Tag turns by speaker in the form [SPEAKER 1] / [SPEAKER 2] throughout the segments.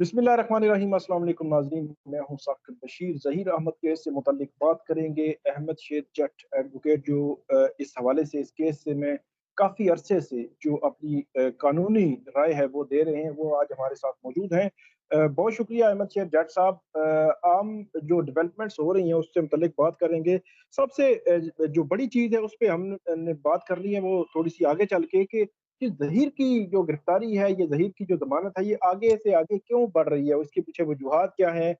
[SPEAKER 1] बिस्मिल्लाहिर्रहमानिर्रहीम। अस्सलाम वालेकुम नाज़रीन, मैं हूं साकिब बशीर। ज़हीर अहमद केस से मुतल्लिक बात करेंगे। अहमद शेख जट एडवोकेट जो इस हवाले से, इस केस से मैं काफ़ी अरसे से जो अपनी कानूनी राय है वो दे रहे हैं, वो आज हमारे साथ मौजूद हैं। बहुत शुक्रिया अहमद शेख जट साहब। आम जो डेवलपमेंट्स हो रही हैं उससे मुतल्लिक बात करेंगे। सबसे जो बड़ी चीज़ है उस पे हमने बात करनी है वो थोड़ी सी आगे चल के, कि ज़हीर की जो गिरफ्तारी है, ये ज़हीर की जो ज़मानत है, ये आगे से आगे क्यों बढ़ रही है? उसके पीछे वजूहात क्या हैं?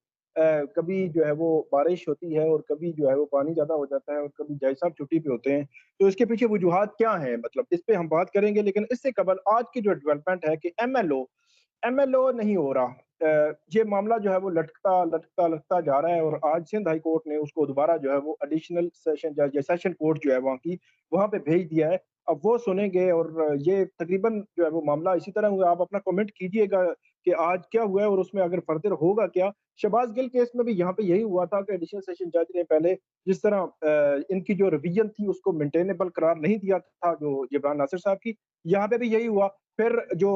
[SPEAKER 1] कभी जो है वो बारिश होती है और कभी जो है वो पानी ज़्यादा हो जाता है और कभी जज साहब छुट्टी पे होते हैं। तो इसके पीछे वजूहात क्या हैं? मतलब इस पे हम बात करेंगे, लेकिन इससे कबल आज की जो डेवलपमेंट है कि एमएलओ नहीं हो रहा। ये मामला जो है वो लटकता जा रहा है और आज सिंध हाई कोर्ट ने उसको दोबारा जो है वो एडिशनल सेशन जज या सेशन कोर्ट जो है वहाँ की, वहाँ पे भेज दिया है। अब वो सुनेंगे और ये तकरीबन जो है वो मामला इसी तरह हुआ। आप अपना कमेंट कीजिएगा कि आज क्या हुआ है और उसमें अगर फर्दर होगा क्या? शहबाज गिल केस में भी यहाँ पे यही हुआ था कि एडिशनल सेशन जज ने पहले जिस तरह इनकी जो रिवीजन थी उसको मेंटेनेबल करार नहीं दिया था, जो जिब्रान नासिर साहब की, यहाँ पे भी यही हुआ। फिर जो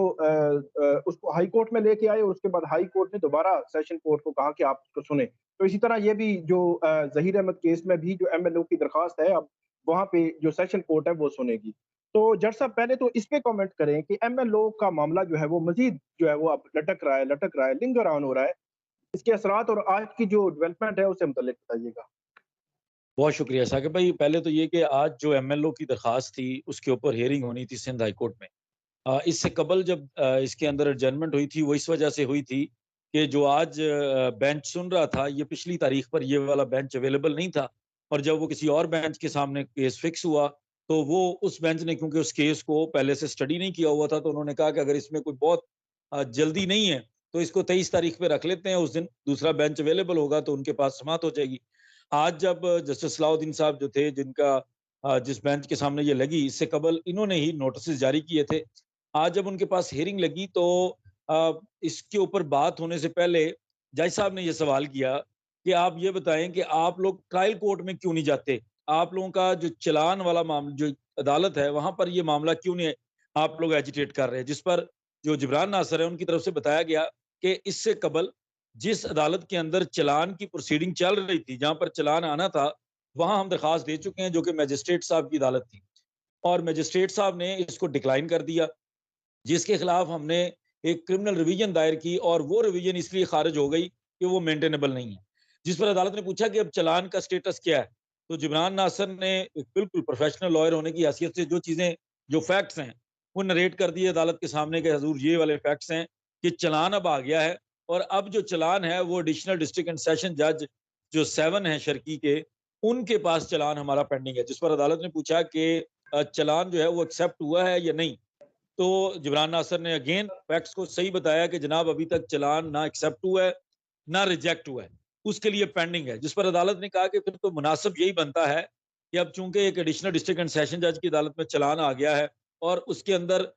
[SPEAKER 1] उसको हाई कोर्ट में लेके आए और उसके बाद हाई कोर्ट ने दोबारा सेशन कोर्ट को कहा कि आप उसको सुने। तो इसी तरह ये भी जो ज़हीर अहमद केस में भी जो एमएलओ की दरखास्त है, अब वहाँ पे जो सेशन कोर्ट है वो सुनेगी। तो जज साहब पहले तो इस पे कमेंट करें कि एमएलओ का मामला जो है वो मज़ीद जो है वो अब लटक रहा है, लिंगर ऑन हो रहा है। इसके असरात और आज की जो डेवलपमेंट है उससे मुतल्लिक बताइएगा।
[SPEAKER 2] बहुत शुक्रिया साकिब भाई। पहले तो ये कि आज जो एमएलओ की दरखास्त थी, उसके ऊपर हियरिंग होनी थी सिंध हाई कोर्ट में। इससे कबल जब इसके अंदर एडजर्नमेंट हुई थी, वो इस वजह से हुई थी कि जो आज बेंच सुन रहा था, ये पिछली तारीख पर ये वाला बेंच अवेलेबल नहीं था। और जब वो किसी और बेंच के सामने केस फिक्स हुआ, तो वो उस बेंच ने क्योंकि उस केस को पहले से स्टडी नहीं किया हुआ था, तो उन्होंने कहा कि अगर इसमें कोई बहुत जल्दी नहीं है, तो इसको 23 तारीख पे रख लेते हैं। उस दिन दूसरा बेंच अवेलेबल होगा तो उनके पास समाअत हो जाएगी। आज जब जस्टिस सलाउद्दीन साहब जो थे, जिनका जिस बेंच के सामने ये लगी, इससे कबल इन्होंने ही नोटिस जारी किए थे। आज जब उनके पास हियरिंग लगी तो इसके ऊपर बात होने से पहले जज साहब ने ये सवाल किया कि आप ये बताएं कि आप लोग ट्रायल कोर्ट में क्यों नहीं जाते? आप लोगों का जो चालान वाला मामला, जो अदालत है, वहां पर ये मामला क्यों नहीं आप लोग एजिटेट कर रहे हैं? जिस पर जो जिब्रान नासर है, उनकी तरफ से बताया गया कि इससे कबल जिस अदालत के अंदर चालान की प्रोसीडिंग चल रही थी, जहां पर चालान आना था, वहां हम दरखास्त दे चुके हैं, जो कि मजिस्ट्रेट साहब की अदालत थी। और मजिस्ट्रेट साहब ने इसको डिक्लाइन कर दिया, जिसके खिलाफ हमने एक क्रिमिनल रिवीजन दायर की और वो रिवीजन इसलिए खारिज हो गई कि वो मेंटेनेबल नहीं है। जिस पर अदालत ने पूछा कि अब चालान का स्टेटस क्या है, तो जिब्रान नासर ने एक बिल्कुल प्रोफेशनल लॉयर होने की हैसियत से जो चीजें, जो फैक्ट्स हैं, वो नरेट कर दिए अदालत के सामने के हजूर, ये वाले फैक्ट्स हैं कि चालान अब आ गया है। और अब जो चालान है वो एडिशनल डिस्ट्रिक्ट एंड सेशन जज जो 7 है शर्की के, उनके पास चालान हमारा पेंडिंग है। जिस पर अदालत ने पूछा कि चालान जो है वो एक्सेप्ट हुआ है या नहीं, तो जिब्रान नासर ने अगेन फैक्ट्स को सही बताया कि जनाब अभी तक चालान ना एक्सेप्ट हुआ है, ना रिजेक्ट हुआ है, उसके लिए पेंडिंग है। जिस पर अदालत ने कहा कि फिर तो मुनासिब यही बनता है कि अब चूंकि एक एडिशनल डिस्ट्रिक्ट एंड सेशन जज की अदालत में चालान आ गया है और उसके अंदर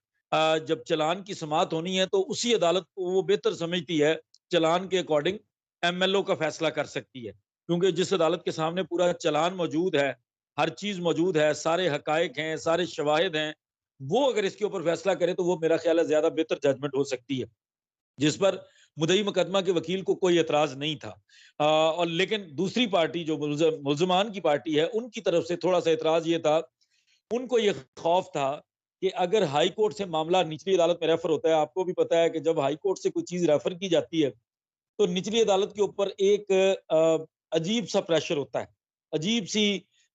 [SPEAKER 2] जब चालान की समाअत होनी है, तो उसी अदालत को वो बेहतर समझती है, चालान के अकॉर्डिंग एमएलओ का फैसला कर सकती है। क्योंकि जिस अदालत के सामने पूरा चालान मौजूद है, हर चीज मौजूद है, सारे हकायक हैं, सारे शवाहिद हैं, वो अगर इसके ऊपर फैसला करे तो वो मेरा ख्याल है ज्यादा बेहतर जजमेंट हो सकती है। जिस पर मुदई मुकदमा के वकील को कोई एतराज नहीं था। और लेकिन दूसरी पार्टी जो मुल्जमान की पार्टी है, उनकी तरफ से थोड़ा सा एतराज ये था, उनको ये खौफ था कि अगर हाई कोर्ट से मामला निचली अदालत में रेफर होता है, आपको भी पता है कि जब हाई कोर्ट से कोई चीज रेफर की जाती है, तो निचली अदालत के ऊपर एक अजीब सा प्रेशर होता है, अजीब सी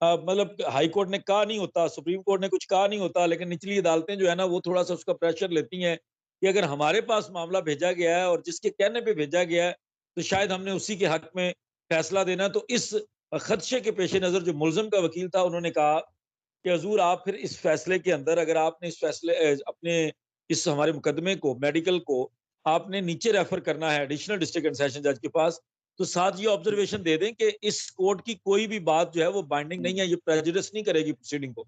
[SPEAKER 2] मतलब हाई कोर्ट ने कहा नहीं होता, सुप्रीम कोर्ट ने कुछ कहा नहीं होता, लेकिन निचली अदालतें जो है ना, वो थोड़ा सा उसका प्रेशर लेती हैं कि अगर हमारे पास मामला भेजा गया है और जिसके कहने पे भेजा गया है, तो शायद हमने उसी के हक में फैसला देना। तो इस खदशे के पेश नज़र जो मुलजम का वकील था, उन्होंने कहा कि हजूर आप फिर इस फैसले के अंदर, अगर आपने इस फैसले अपने इस हमारे मुकदमे को, मेडिकल को आपने नीचे रेफर करना है एडिशनल डिस्ट्रिक्ट एंड सेशन जज के पास, तो साथ ये ऑब्जर्वेशन दे दें कि इस कोर्ट की कोई भी बात जो है वो बाइंडिंग नहीं है, ये प्रेजुडिस नहीं करेगी प्रोसीडिंग को।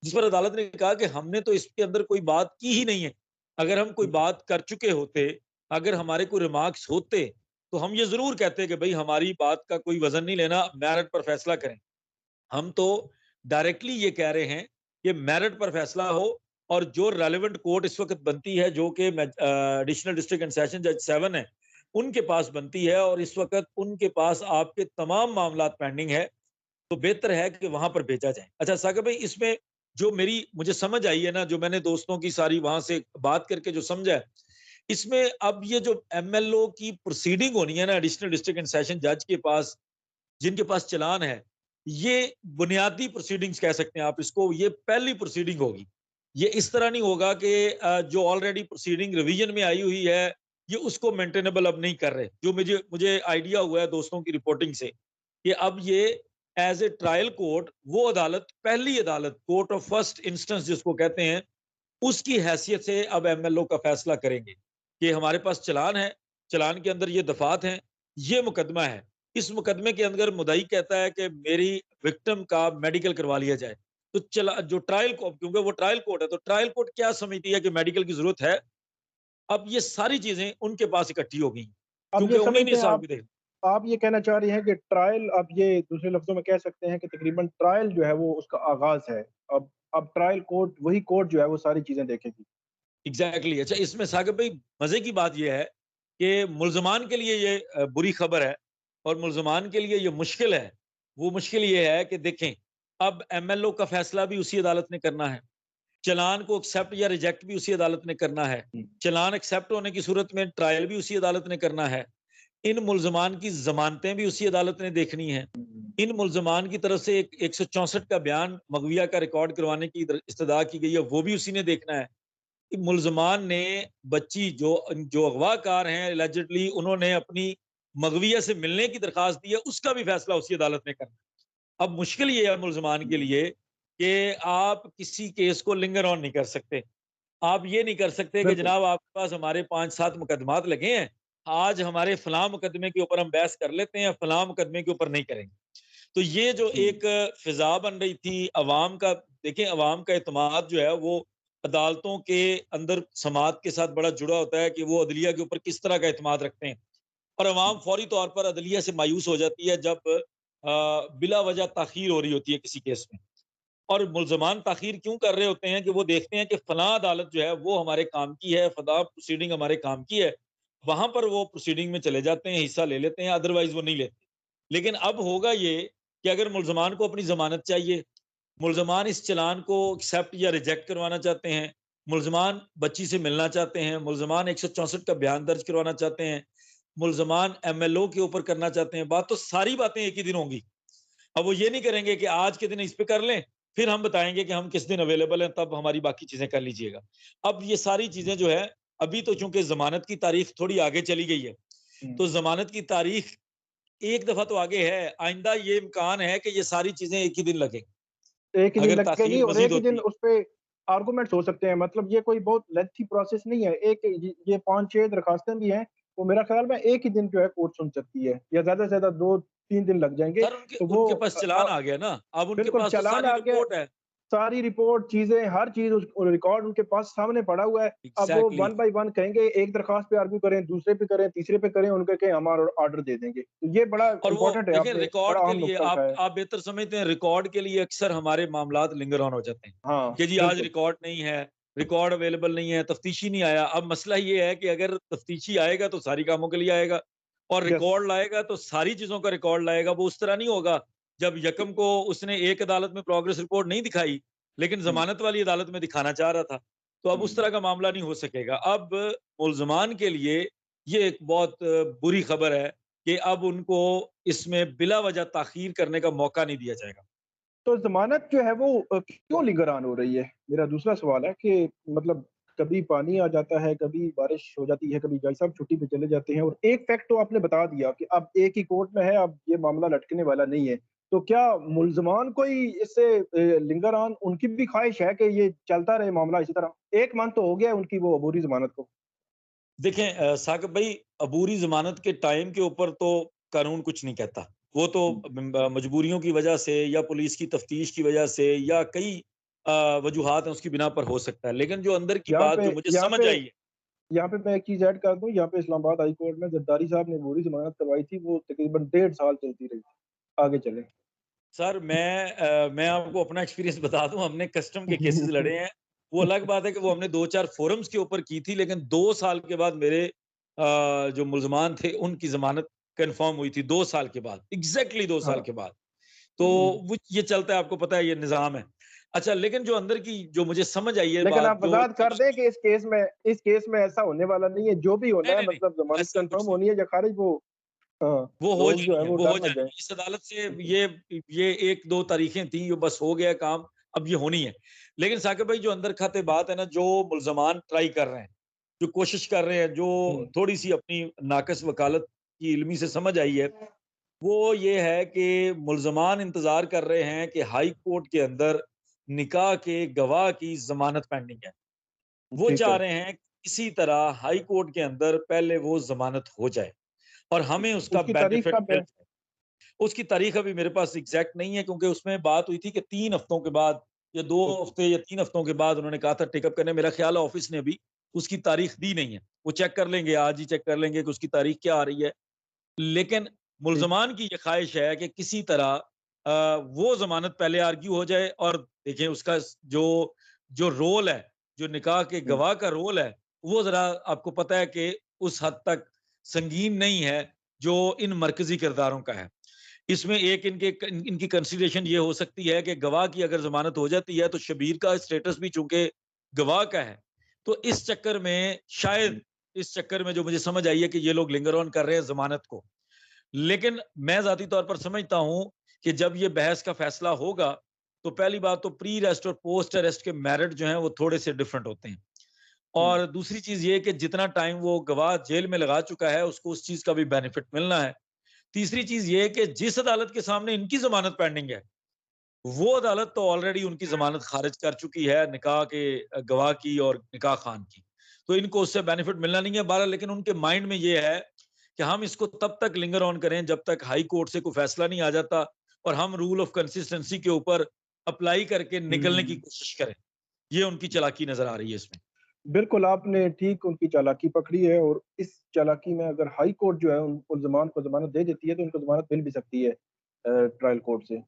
[SPEAKER 2] जिस पर अदालत ने कहा कि हमने तो इसके अंदर कोई बात की ही नहीं है। अगर हम कोई बात कर चुके होते, अगर हमारे कोई रिमार्क्स होते, तो हम ये जरूर कहते कि भाई हमारी बात का कोई वजन नहीं लेना, मेरिट पर फैसला करें। हम तो डायरेक्टली ये कह रहे हैं कि मेरिट पर फैसला हो और जो रेलेवेंट कोर्ट इस वक्त बनती है, जो कि एडिशनल डिस्ट्रिक्ट एंड सेशन जज 7 है, उनके पास बनती है और इस वक़्त उनके पास आपके तमाम मामलात पेंडिंग है, तो बेहतर है कि वहाँ पर भेजा जाए। अच्छा साकिब भाई, इसमें जो मेरी मुझे समझ आई है ना, जो मैंने दोस्तों की सारी वहाँ से बात करके जो समझा है, इसमें अब ये जो एमएलओ की प्रोसीडिंग होनी है ना एडिशनल डिस्ट्रिक्ट एंड सेशन जज के पास, जिनके पास चालान है, ये बुनियादी प्रोसीडिंग्स कह सकते हैं आप इसको, ये पहली प्रोसीडिंग होगी। ये इस तरह नहीं होगा कि जो ऑलरेडी प्रोसीडिंग रिवीजन में आई हुई है, ये उसको मेंटेनेबल अब नहीं कर रहे। जो मुझे मुझे आइडिया हुआ है दोस्तों की रिपोर्टिंग से, कि अब ये एज़ ए ट्रायल कोर्ट, वो अदालत, पहली अदालत, कोर्ट ऑफ फर्स्ट इंस्टेंस जिसको कहते हैं, उसकी हैसियत से अब एमएलओ का फैसला करेंगे कि हमारे पास चालान है, चालान के अंदर ये दफात हैं, ये मुकदमा है। इस मुकदमे के अंदर मुद्दई कहता है कि मेरी विक्टिम का मेडिकल करवा लिया जाए। तो चला जो ट्रायल को, क्योंकि वो ट्रायल कोर्ट है, तो ट्रायल कोर्ट क्या समझती है कि मेडिकल की ज़रूरत है, अब ये सारी चीज़ें उनके पास इकट्ठी हो गई,
[SPEAKER 1] अब
[SPEAKER 2] क्योंकि
[SPEAKER 1] ये
[SPEAKER 2] उन्हीं ने
[SPEAKER 1] समझते हैं
[SPEAKER 2] साहब दे।
[SPEAKER 1] आप ये कहना चाह रहे हैं कि ट्रायल, अब ये दूसरे लफ्ज़ों में कह सकते हैं कि तकरीबन ट्रायल जो है वो उसका आगाज़ है। अब ट्रायल कोर्ट, वही कोर्ट जो है वो सारी चीज़ें देखेगी।
[SPEAKER 2] एग्ज़ैक्टली। अच्छा, इसमें साकिब भाई मज़े की बात ये है कि मुल्ज़मान के लिए ये बुरी खबर है और मुल्ज़मान के लिए ये मुश्किल है। वो मुश्किल ये है कि देखें, अब एमएलओ का फ़ैसला भी उसी अदालत ने करना है। चालान को एक्सेप्ट या रिजेक्ट भी उसी अदालत ने करना है।
[SPEAKER 1] हुँ,
[SPEAKER 2] चालान एक्सेप्ट होने की सूरत में ट्रायल भी उसी अदालत ने करना है। इन मुल्ज़मान की ज़मानतें भी उसी अदालत ने देखनी हैं।
[SPEAKER 1] हुँ,
[SPEAKER 2] इन मुल्ज़मान की तरफ से एक 164 का बयान मगविया का रिकॉर्ड करवाने की इस्तदा की गई है, वो भी उसी ने देखना है। कि मुल्ज़मान ने बच्ची जो जो अगवाकार हैं एलिजेडली, उन्होंने अपनी मगविया से मिलने की दरख्वास्त दी है, उसका भी फैसला उसी अदालत ने करना है। अब मुश्किल ये है मुल्ज़मान के लिए कि आप किसी केस को लिंगर ऑन नहीं कर सकते। आप ये नहीं कर सकते कि
[SPEAKER 1] बिल्कुल।
[SPEAKER 2] जनाब आपके पास हमारे 5-7 मुकदमात लगे हैं, आज हमारे फलाँ मुकदमे के ऊपर हम बहस कर लेते हैं, फलाँ मुकदमे के ऊपर नहीं करेंगे। तो ये जो
[SPEAKER 1] हुँ,
[SPEAKER 2] एक फ़िज़ा बन रही थी अवाम का, देखें अवाम का एतमाद जो है वो अदालतों के अंदर समात के साथ बड़ा जुड़ा होता है कि वो अदलिया के ऊपर किस तरह का एतमाद रखते हैं। और अवाम
[SPEAKER 1] हुँ,
[SPEAKER 2] फ़ौरी तौर पर अदलिया से मायूस हो जाती है जब बिला वजह ताख़ीर हो रही होती है किसी केस में। और मुल्ज़मान ताख़ीर क्यों कर रहे होते हैं कि वो देखते हैं कि फ़लाँ अदालत जो है वो हमारे काम की है, फ़लाँ प्रोसीडिंग हमारे काम की है। वहाँ पर वो प्रोसीडिंग में चले जाते हैं, हिस्सा ले लेते हैं, अदरवाइज़ वो नहीं लेते। लेकिन अब होगा ये कि अगर मुल्ज़मान को अपनी ज़मानत चाहिए, मुल्ज़मान इस चालान को एक्सेप्ट या रिजेक्ट करवाना चाहते हैं, मुल्ज़मान बच्ची से मिलना चाहते हैं, मुल्ज़मान 164 का बयान दर्ज करवाना चाहते हैं, मुल्ज़मान एमएलओ के ऊपर करना चाहते हैं बात, तो सारी बातें एक ही दिन होंगी। अब वो ये नहीं करेंगे कि आज के दिन इस पे कर लें, फिर हम बताएँगे कि हम किस दिन अवेलेबल हैं, तब हमारी बाकी चीज़ें कर लीजिएगा। अब ये सारी चीज़ें जो है, अभी तो चूँकि ज़मानत की तारीख थोड़ी आगे चली गई है,
[SPEAKER 1] हुँ।
[SPEAKER 2] तो ज़मानत की तारीख एक दफ़ा तो आगे है, आइंदा ये इम्कान है कि ये सारी चीज़ें एक ही दिन लगें,
[SPEAKER 1] एक ही दिन
[SPEAKER 2] अगर
[SPEAKER 1] लगेगी
[SPEAKER 2] ताख़ीर
[SPEAKER 1] और
[SPEAKER 2] मज़ीद
[SPEAKER 1] एक ही
[SPEAKER 2] होती
[SPEAKER 1] दिन
[SPEAKER 2] है।
[SPEAKER 1] उसपे आर्गुमेंट्स हो सकते हैं। मतलब ये कोई बहुत लेंथी प्रोसेस नहीं है। एक ये 5-6 दरखास्तें भी हैं, तो मेरा ख़्याल में एक ही दिन जो है कोर्ट सुन सकती है, या ज़्यादा से ज़्यादा 2-3 दिन लग जाएँगे।
[SPEAKER 2] सर उनके
[SPEAKER 1] तो वो
[SPEAKER 2] उनके पास चालान आ गया ना, अब उनके
[SPEAKER 1] बिल्कुल
[SPEAKER 2] पास तो
[SPEAKER 1] चालान
[SPEAKER 2] सारी
[SPEAKER 1] आ गया,
[SPEAKER 2] रिपोर्ट है।
[SPEAKER 1] सारी रिपोर्ट, चीज़ें, हर चीज़ उस रिकॉर्ड उनके पास सामने पड़ा हुआ है। अब वो
[SPEAKER 2] एग्ज़ैक्टली।
[SPEAKER 1] वन बाय वन कहेंगे, एक दरखास्त पे आर्ग्यू करें, दूसरे पे करें, तीसरे पे करें, उनका के हम ऑर्डर दे देंगे। तो ये बड़ा
[SPEAKER 2] और वो
[SPEAKER 1] इम्पोर्टेंट है,
[SPEAKER 2] देखें
[SPEAKER 1] आपने
[SPEAKER 2] रिकॉर्ड
[SPEAKER 1] बड़ा
[SPEAKER 2] के
[SPEAKER 1] अहम
[SPEAKER 2] लिए
[SPEAKER 1] नुकता उठाया है।
[SPEAKER 2] आप बेहतर समझते हैं, रिकॉर्ड के लिए अक्सर हमारे मामलात लिंगर ऑन हो जाते हैं,
[SPEAKER 1] हाँ,
[SPEAKER 2] कि जी आज
[SPEAKER 1] बिल्कुल।
[SPEAKER 2] रिकॉर्ड नहीं है, रिकॉर्ड अवेलेबल नहीं है, तफ्तीशी नहीं आया। अब मसला ये है कि अगर तफ्तीशी आएगा तो सारी कामों के लिए आएगा और
[SPEAKER 1] यस।
[SPEAKER 2] रिकॉर्ड लाएगा तो सारी चीज़ों का रिकॉर्ड लाएगा। वो उस तरह नहीं होगा, जब यकम को उसने एक अदालत में प्रोग्रेस रिपोर्ट नहीं दिखाई, लेकिन
[SPEAKER 1] हुँ,
[SPEAKER 2] ज़मानत वाली अदालत में दिखाना चाह रहा था, तो अब उस
[SPEAKER 1] हुँ।
[SPEAKER 2] तरह का मामला नहीं हो सकेगा। अब मुल्ज़मान के लिए ये एक बहुत बुरी खबर है कि अब उनको इसमें बिला वजह ताख़ीर करने का मौका नहीं दिया जाएगा।
[SPEAKER 1] तो ज़मानत जो है वो क्यों निगरान हो रही है? मेरा दूसरा सवाल है कि मतलब कभी पानी आ जाता है, कभी बारिश हो जाती है, कभी जज साहब छुट्टी पे चले जाते हैं, और एक फैक्ट तो आपने बता दिया कि अब एक ही कोर्ट में है, अब ये मामला लटकने वाला नहीं है। तो क्या मुल्ज़मान कोई इससे लिंगर ऑन, उनकी भी ख़्वाहिश है कि ये चलता रहे मामला इसी तरह? 1 मंथ तो हो गया है उनकी वो अबूरी ज़मानत को।
[SPEAKER 2] देखें साकिब भाई, अबूरी ज़मानत के टाइम के ऊपर तो कानून कुछ नहीं कहता। वो तो
[SPEAKER 1] हुँ।
[SPEAKER 2] मजबूरियों की वजह से या पुलिस की तफ्तीश की वजह से या कई वजूहात हैं उसकी बिना पर हो सकता है। लेकिन जो अंदर की
[SPEAKER 1] यहाँ
[SPEAKER 2] बात
[SPEAKER 1] पे
[SPEAKER 2] जो मुझे
[SPEAKER 1] यहाँ
[SPEAKER 2] समझ
[SPEAKER 1] पे
[SPEAKER 2] आई है।
[SPEAKER 1] यहाँ पे मैं एक चीज़ ऐड कर दूँ, यहाँ पे इस्लामाबाद हाई कोर्ट में जरदारी साहब ने अबूरी ज़मानत करवाई थी, वो तकरीबन 1.5 साल चलती रही। आगे चलें।
[SPEAKER 2] सर मैं आपको अपना एक्सपीरियंस बता दूँ, हमने कस्टम के केसेस लड़े हैं। वो अलग बात है कि वो हमने 2-4 फोरम्स के ऊपर की थी, लेकिन 2 साल के बाद मेरे जो मुल्ज़मान थे उनकी ज़मानत कन्फर्म हुई थी 2 साल के बाद, एग्ज़ैक्टली 2 साल
[SPEAKER 1] हाँ।
[SPEAKER 2] के बाद। तो वो ये चलता है, आपको पता है, ये निज़ाम है। अच्छा, लेकिन जो अंदर की जो मुझे समझ आई है
[SPEAKER 1] लेकिन
[SPEAKER 2] बात,
[SPEAKER 1] आप
[SPEAKER 2] जो
[SPEAKER 1] वज़ाहत कर दें कि इस केस में ऐसा होने वाला नहीं है, जो भी होना
[SPEAKER 2] नहीं,
[SPEAKER 1] है
[SPEAKER 2] नहीं, नहीं,
[SPEAKER 1] मतलब ज़मानत
[SPEAKER 2] ऐसा कुछ
[SPEAKER 1] कन्फर्म
[SPEAKER 2] नहीं।
[SPEAKER 1] होनी है या खारिज वो हाँ,
[SPEAKER 2] वो हो
[SPEAKER 1] लोग जो है
[SPEAKER 2] जानी है,
[SPEAKER 1] वो
[SPEAKER 2] वो हो
[SPEAKER 1] डर ना
[SPEAKER 2] जानी
[SPEAKER 1] जाएँ।
[SPEAKER 2] है। इस अदालत से ये 1-2 तारीखें थी, ये बस हो गया काम, अब ये होनी है। लेकिन साकिब भाई, जो अंदर खाते बात है ना, जो मुल्ज़मान ट्राई कर रहे हैं, जो कोशिश कर रहे हैं, जो
[SPEAKER 1] हुँ,
[SPEAKER 2] थोड़ी-सी अपनी नाक़िस वकालत की इल्मी से समझ आई है, वो ये है कि मुल्ज़मान इंतज़ार कर रहे हैं कि हाई कोर्ट के अंदर निकाह के गवाह की ज़मानत पेंडिंग है। वो
[SPEAKER 1] ठीक
[SPEAKER 2] चाह
[SPEAKER 1] है।
[SPEAKER 2] रहे हैं कि किसी तरह हाई कोर्ट के अंदर पहले वो ज़मानत हो जाए और हमें उसका
[SPEAKER 1] उसकी तारीख
[SPEAKER 2] बेनिफिट
[SPEAKER 1] कब
[SPEAKER 2] मिल
[SPEAKER 1] है?
[SPEAKER 2] जाए। उसकी तारीख अभी मेरे पास एग्ज़ैक्ट नहीं है, क्योंकि उसमें बात हुई थी कि 3 हफ्तों के बाद या 2
[SPEAKER 1] ओके,
[SPEAKER 2] हफ्ते या 3 हफ्तों के बाद उन्होंने कहा था टेक अप करने। मेरा ख़्याल है ऑफ़िस ने अभी उसकी तारीख दी नहीं है। वो चेक कर लेंगे, आज ही चेक कर लेंगे कि उसकी तारीख क्या आ रही है। लेकिन
[SPEAKER 1] ठीक।
[SPEAKER 2] मुल्ज़मान की ये ख़्वाहिश है कि किसी तरह वो ज़मानत पहले आर्ग्यू हो जाए, और देखिए उसका जो जो रोल है, जो निकाह के
[SPEAKER 1] हुँ,
[SPEAKER 2] गवाह का रोल है, वो ज़रा आपको पता है कि उस हद तक संगीन नहीं है, जो इन मरकज़ी किरदारों का है। इसमें एक इनकी कंसीडरेशन ये हो सकती है कि गवाह की अगर ज़मानत हो जाती है, तो शब्बीर का स्टेटस भी चूँकि गवाह का है, तो इस चक्कर में शायद, इस चक्कर में जो मुझे समझ आई है कि ये लोग लिंगर ऑन कर रहे हैं ज़मानत को। लेकिन मैं ज़ाती तौर पर समझता हूँ कि जब ये बहस का फैसला होगा, तो पहली बात तो प्री अरेस्ट और पोस्ट अरेस्ट के मेरिट जो हैं, वो थोड़े-से डिफरेंट होते हैं।
[SPEAKER 1] हुँ,
[SPEAKER 2] और दूसरी चीज़ ये कि जितना टाइम वो गवाह जेल में लगा चुका है, उसको उस चीज़ का भी बेनिफिट मिलना है। तीसरी चीज़ ये है कि जिस अदालत के सामने इनकी ज़मानत पेंडिंग है, वो अदालत तो ऑलरेडी उनकी ज़मानत ख़ारिज कर चुकी है, निकाह के गवाह की और निकाह ख़ान की। तो इनको उससे बेनिफिट मिलना नहीं है बहरहाल, लेकिन उनके माइंड में ये है कि हम इसको तब तक लिंगर ऑन करें जब तक हाई कोर्ट से कोई फ़ैसला नहीं आ जाता, और हम रूल ऑफ कंसिस्टेंसी के ऊपर अप्लाई करके निकलने की
[SPEAKER 1] हुँ।
[SPEAKER 2] कोशिश करें। ये उनकी चालाकी नज़र आ रही है इसमें।
[SPEAKER 1] बिल्कुल, आपने ठीक उनकी चालाकी पकड़ी है और इस चालाकी में अगर हाई कोर्ट जो है उन मुल्ज़मान को ज़मानत दे देती है, तो उनको ज़मानत मिल भी सकती है ट्रायल कोर्ट से।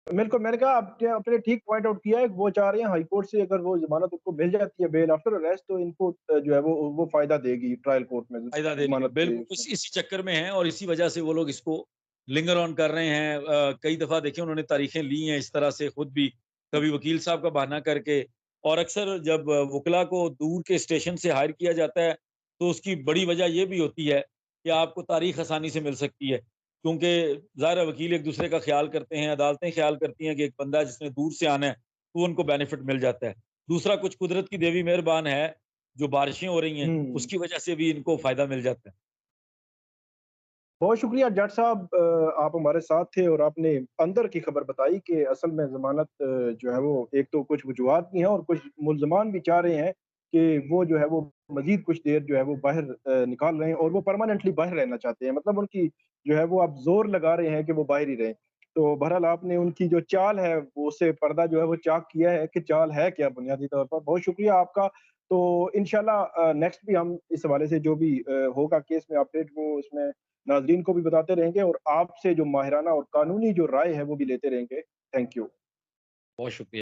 [SPEAKER 1] मैंने कहा आपने आपने ठीक पॉइंट आउट किया है, वो चाह रहे हैं हाई कोर्ट से अगर वो ज़मानत उनको मिल जाती है बेल आफ्टर अरेस्ट तो इनको जो है वो फ़ायदा देगी ट्रायल कोर्ट में
[SPEAKER 2] फ़ायदा देगी,
[SPEAKER 1] ज़मानत के
[SPEAKER 2] बिल्कुल
[SPEAKER 1] उसमें।
[SPEAKER 2] इसी चक्कर में हैं, और इसी वजह से वो लोग इसको लिंगर ऑन कर रहे हैं। कई दफ़ा देखिए उन्होंने तारीखें ली हैं इस तरह से खुद भी,
[SPEAKER 1] हुँ,
[SPEAKER 2] कभी वकील साहब का बहाना करके, और अक्सर जब वुकला को दूर के स्टेशन से हायर किया जाता है, तो उसकी बड़ी वजह ये भी होती है कि आपको तारीख आसानी से मिल सकती है। क्योंकि ज़ाहिर है वकील एक-दूसरे का ख़्याल करते हैं, अदालतें ख़्याल करती हैं कि एक बंदा जिसने दूर से आना है, तो उनको बेनिफिट मिल जाता है। दूसरा, कुछ कुदरत की देवी मेहरबान है, जो बारिशें हो रही हैं,
[SPEAKER 1] हुँ।
[SPEAKER 2] उसकी वजह से भी इनको फ़ायदा मिल जाता है।
[SPEAKER 1] बहुत शुक्रिया जट साहब आप हमारे साथ थे और आपने अंदर की खबर बताई कि असल में ज़मानत जो है वो एक तो कुछ वजूहात की हैं और कुछ मुल्ज़मान भी चाह रहे हैं कि वो जो है वो मज़ीद कुछ देर जो है वो बाहर निकाल रहे हैं और वो परमानेंटली बाहर रहना चाहते हैं। मतलब उनकी जो है वो आप ज़ोर लगा रहे हैं कि वो बाहर ही रहें। तो बहरहाल आपने उनकी जो चाल है वो उससे पर्दा जो है वो चाक किया है कि चाल है क्या बुनियादी तौर पर। बहुत शुक्रिया आपका। तो इंशाल्लाह नेक्स्ट भी हम इस हवाले से जो भी होगा केस में अपडेट वो उसमें नाज़रीन को भी बताते रहेंगे और आपसे जो माहिराना और कानूनी जो राय है वो भी लेते रहेंगे। Thank you.
[SPEAKER 2] बहुत शुक्रिया।